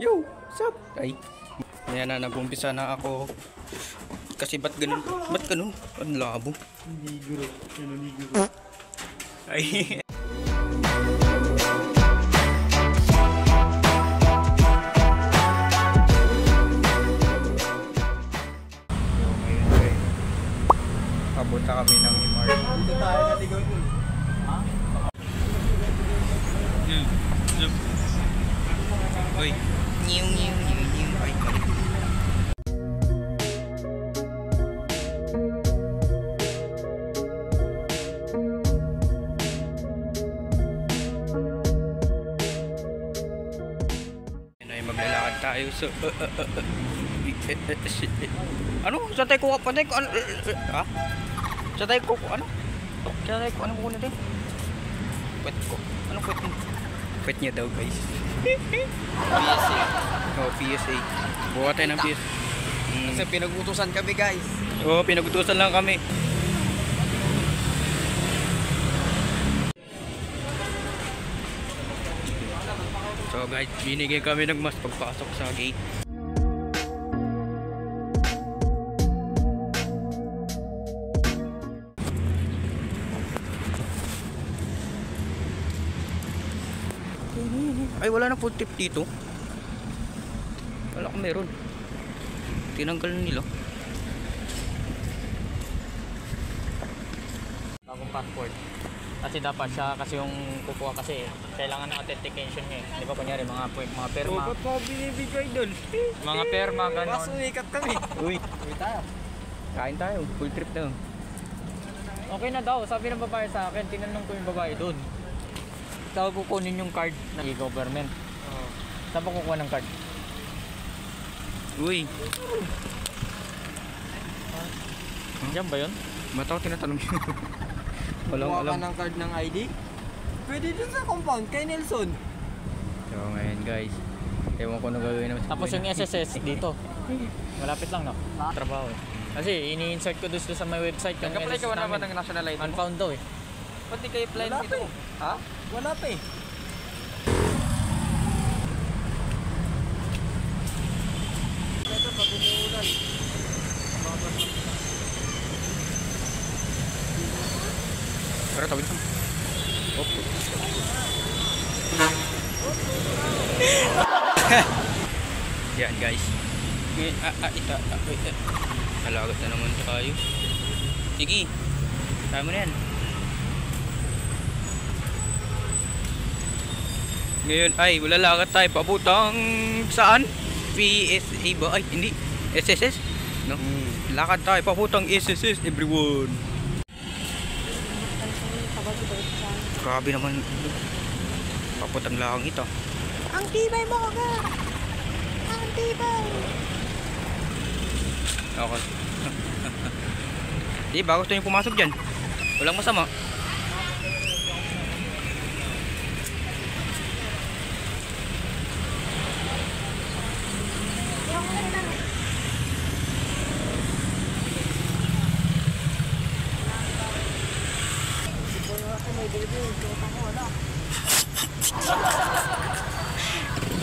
Yo, sup? Ay, ayan na, nag-umpisa na ako. Kasi ba't ganun? Ba't ganun? Ang labo. Niguro. Ano niguro? Ay. Papunta kami ng MR. Dito tayo naligaw dun. Ha? Zoom. Uy. Nyiw. Ay, mali. Maglalakad tayo so ano? Sa tayo ko ano? Ha? Sa tayo ko ano? Sa tayo ko ano kukunin din? Pwet ko. Anong pwet mo? Pwet niya daw guys. PSA. Oh, PSA. Buka tayo ng PSA. Kasi pinag-utusan kami guys. Oo, pinag-utusan lang kami. So guys, binigay kami ng mas pagpasok sa gate. Ay, wala na food tip dito. Wala kung meron. Tinanggal na nila. Bagong passport. Kasi dapat siya kasi yung kukuha kasi kailangan ng authentication niya eh. Di ba kunyari mga perma. Ba't mo binibigay doon? Mga perma Mas ganon. umikat kami. Uy, Uwi tayo. kain tayo. Full trip na. Okay na daw. Sabi ng babae sa akin, tinanong ko yung babae doon. Saan kukunin yung card ng e-government? Oh. Saan pa kukuha ng card? Uy, Diyan ba yun? ba't ako tinatanong yun? Walang Kuha alam. ka ng card ng ID? Pwede dun sa compound kay Nelson. So ngayon guys, ewan ko na gagawin naman. Tapos yung SSS dito. Malapit lang no? Trabaho eh. Kasi ini-insert ko doon sa my website yung Nag-apply ka SSS ba naman namin. ng national ID mo? Unfound daw eh. Ba't di kayo apply Wala dito? pa eh. Ha? Wala pa eh. Ito pag umuulan. Pero tawid ka. Oh. Yan guys. Halagat na naman tayo. Sige. Kaya mo na yan. Ngayon ay wala lakad tayo papuntang saan? PSA ba? Ay hindi. SSS? No? Lakad tayo papuntang SSS everyone. Grabe naman. Papuntang lang ito. Ang tibay mo ka! Ang tibay! Okay. Di ba gusto niyo pumasok dyan? Walang masama.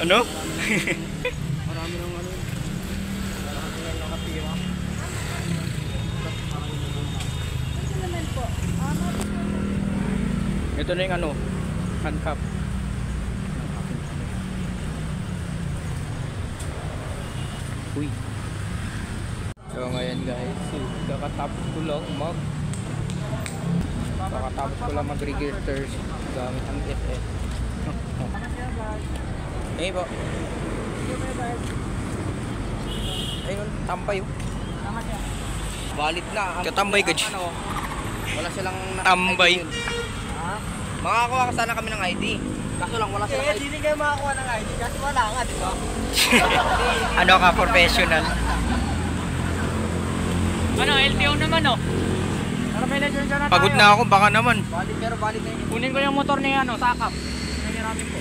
Ano? Marami ng ano. Marami ng nakatira. Ito na yung ano, handcuff. Uy. So ngayon guys, kakatapos ko lang mag-register gamit ang SS. Eh po. Ayun, tambay oh. Valid na. Katambay ka dyan. Wala silang Tambay. ID yun. Ha? Makakuha ka sana kami ng ID. Kaso lang wala silang ID. Hindi kayo makakuha ng ID kasi wala nga, di ba? Ano ka, professional? Ano, LTO naman oh. Ano may lisensya na tayo? Pagod na ako, baka naman. Valid pero valid na yun. Kunin ko yung motor ni ano, sakap. Nangiramin ko.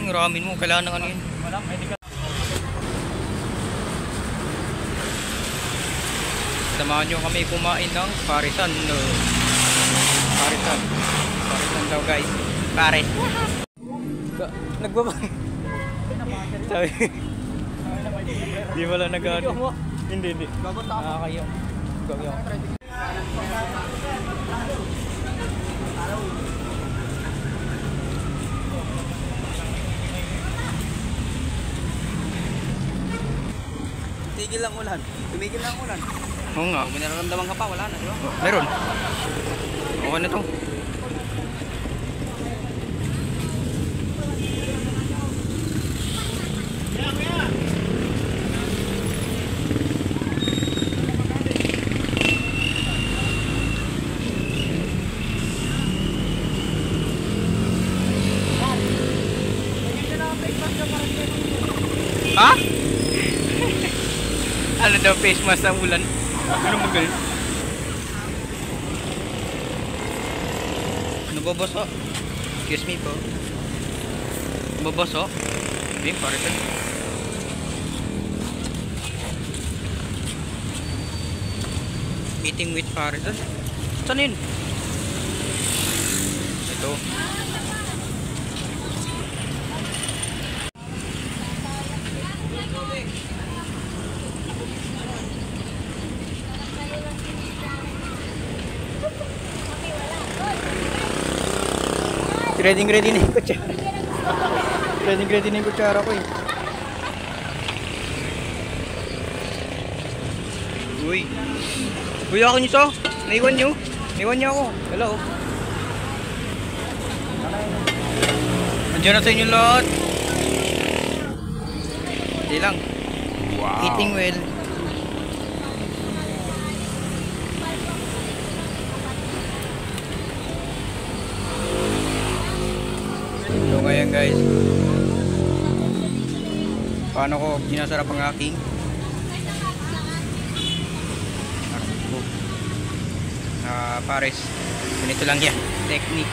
Ang ramin mo, kailangan ng ano yun. Wala, pwede ka. Samahan nyo kami kumain ng parisan. Parisan. Parisan daw guys. Pares. Nagbaba. Sabi. Di wala nag-ano. Video mo. Hindi. Nakakayo. Gawin ako. Tigil lang ulan. Tumigil lang ulan. Oo nga. Kung may nararamdaman ka pa, wala na, di ba? Meron. Okay na to. Ha? Ano daw face mask ng ulan? Ano mo ganun? Nababaso. Excuse me po. Nababaso. Hindi, pare ito. Meeting with pare ito. Saan yun? Ito. Ready na yung kutsara. Ready na yung kutsara ko eh. Uy. Uy, ako nyo so. Naiwan nyo. Naiwan nyo ako. Hello. Andiyan na sa inyo lahat. Hindi lang. Wow. Eating well. So ngayon guys, paano ko ginasarap ang aking pares. Ganito lang yan, technique.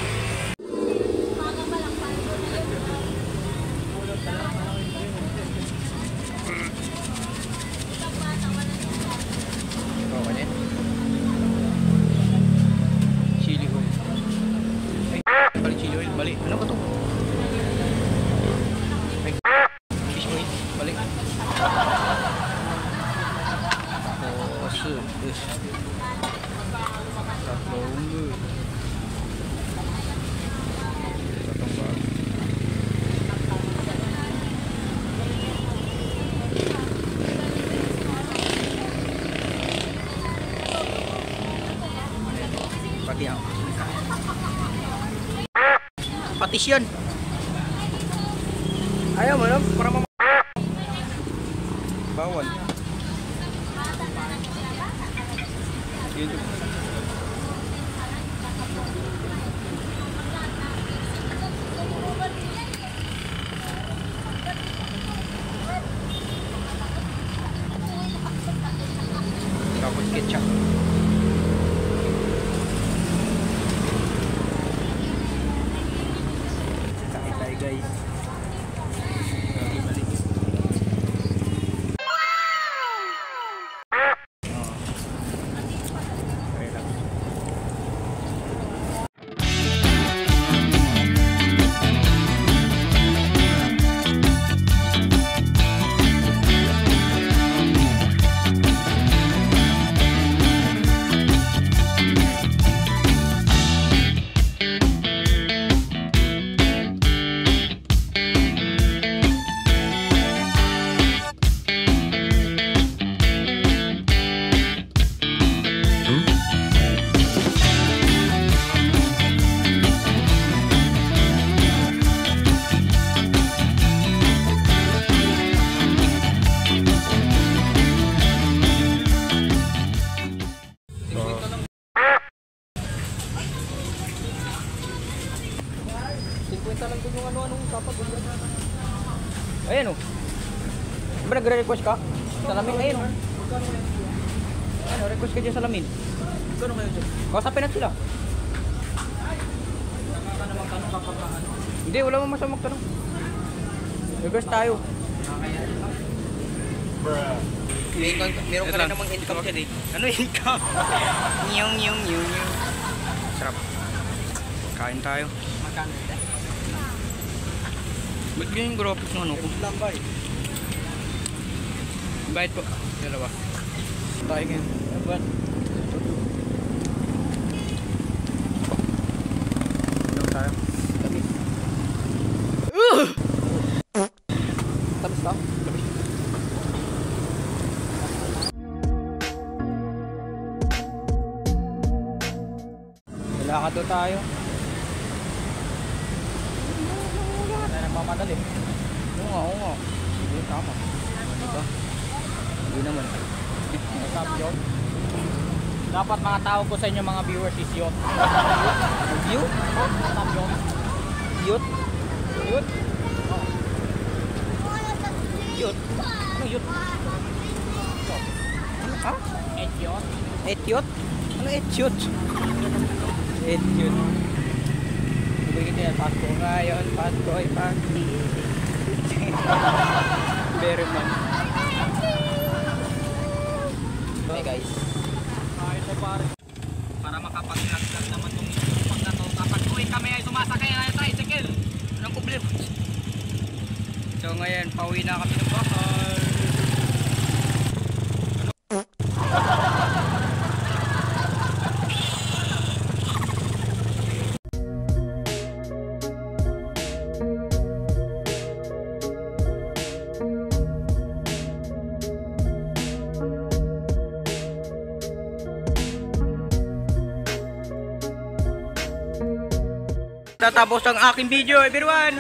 Okay din. Chili oil. Ay, balik chili oil, balik. Ano ba to? Fish oil, balik. Tapos, tatlong bag. Pati ako. Patis yan. Ayaw mo lang, para bawal. Yun. Tapos ketchup. Kain tayo guys. Ayan o. Diba nagre-request ka? Salamin, ayan o. Ano, request ka dyan salamin. Gano'n kayo dyan? Kasapin natin sila. Hindi, wala mo masamang tanong. Request tayo. Meron ka rin namang income dyan eh. Ano income? Nyong. Sarap. Kain tayo. Magkano? Ba't ganyan graphics ng ano ko? Lambay. Bayad po. Dalawa. Tayo ngayon. But, Tayo. tamis lang. Lalakad daw tayo. Wala nang mamadali. Oo nga. Hindi, tama. Diba? Hindi naman. Stop yun. Dapat mga tawag ko sa inyo mga viewers is yun. View? Stop yun. Youth? Yun. Youth? Ano youth? Ha? Et yun. Etyot? Ano etyot? Etyot. Bigyan ko yan. Pasko ngayon, Pasko ay Pasko. Very man. Hey guys. Ito pare. Para makapag-vlog naman itong pag na to. Kapag uwi kami ay sumasakay na tricycle. Anong problema? So ngayon, pauwi na kami ng bahay. Tatapos ang aking video, everyone.